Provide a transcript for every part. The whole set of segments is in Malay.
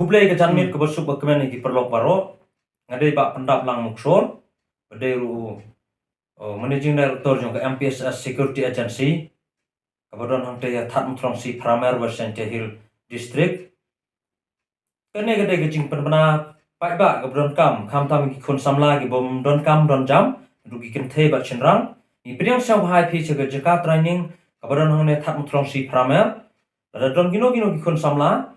Kublai ke janmit ke besuk berkemen ki perlok baro ngadai bak pendap lang muksor badai ru managing director jong ke MPSS security agency kabadon hang te that mutrong si pramer version te hill district kene gadai ke jing penbana pai ba kabadon kam tam ki khun samla ki bom don kam don jam du ki ken the ba chenrang ni priang sang hai phi che ke jaka training kabadon hang ne that mutrong si pramer ada don gino ki khun samla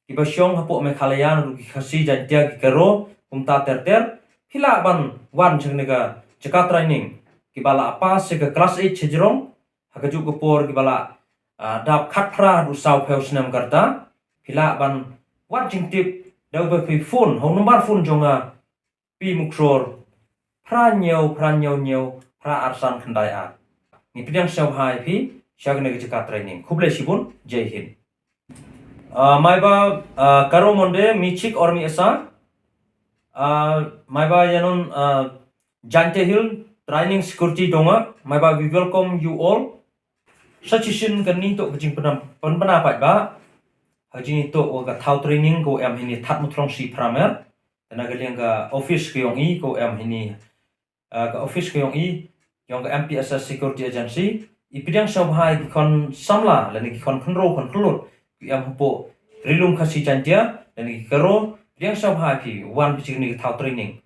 kiba syong hapo me khalayan ru ki khasi jantia ki karo umta ter hila ban wan cheng nega jaka training kibala apa se ke kelas 8 chejrong hakaju ko por kibala dap khatra ru sau pheu snam karta hila ban wan jing tip dau be pi phone hong number phone jonga pi muksor pranyo pra arsan khandai a ni pidang sau hai pi shagne ke jaka training khuble sibun jai hind Maiba karo monde michik or mi esa maiba yanon jante hill training security donga maiba we welcome you all suggestion kan ni to jing penam pai ba haji to ga thau training ko em hini that mutrong si pramer na ga liang ga office ko yong i ko em hini ga office ko yong i yong ga MPSS security agency ipidang sau hai kon samla la ni kon khonro kon khlut em po rilum khasi chantia dan karo yang sau hai pi wan pi ni thau training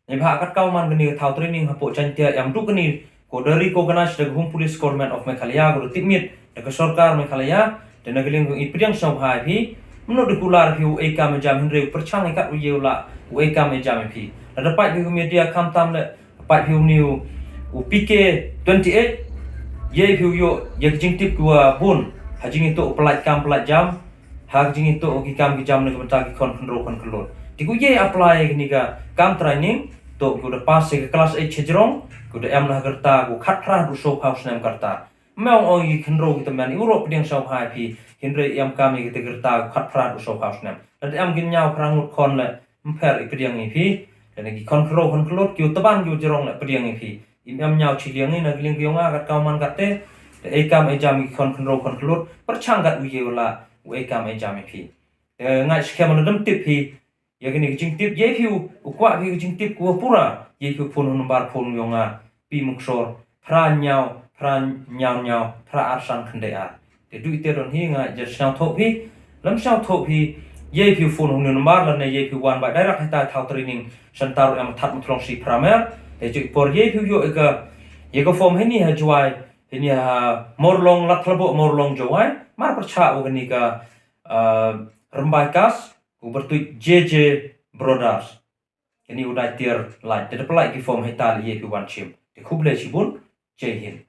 ni bha kat kau man ni thau training hapo chantia em du ni ko dari ko ganas de hum police government of Meghalaya go timit de ko sarkar Meghalaya dan nageling ipidang sau hai pi menurut kular pi e kam jam hinre perchang ikat uyeula e kam jam pi ada pai pi media kam tam le pai pi new PK 28 ye pi yo ye jing tip dua bun hajing itu pelat jam hajing itu ki kam ki jam ne benta ki kon khulot tiku ye apply ni ga kam training to ku da pas ke kelas 8 chejrong ku da em na karta ku khatra du so house nem karta meong ong ki khonro ki taman europe ding sau hai pi hinre em kam ki te karta khatra du so house nem da em gin nyau krang mut kon le mper ipdiang ni pi da ni kon khulot ki taban ki jrong le pdiang ni pi em nyau chiliang ni na gling ki yonga kat kauman katte ekam ejam kon khulot perchang gat uyeula ekam ejam pi ngai schem dam tip pi yakini jing tip ye phiu kwah pi jing tip ko pura ye phiu phone number phone yonga pi muksor pran nyau pra arsan khandea de du ite don hi ngai je sang tho pi lam sang tho pi ye phiu phone number la ne ye phiu wan ba direct hata thau training center am that mutlong si pramer de ju por ye phiu yo ye ko form hini ha juai ini morlong latlabo morlong jawai mar percha organika rembai kas ubertu JJ brothers ini udah tier light de pelai ki form hital ye ki wan chim de khuble chibun jai hind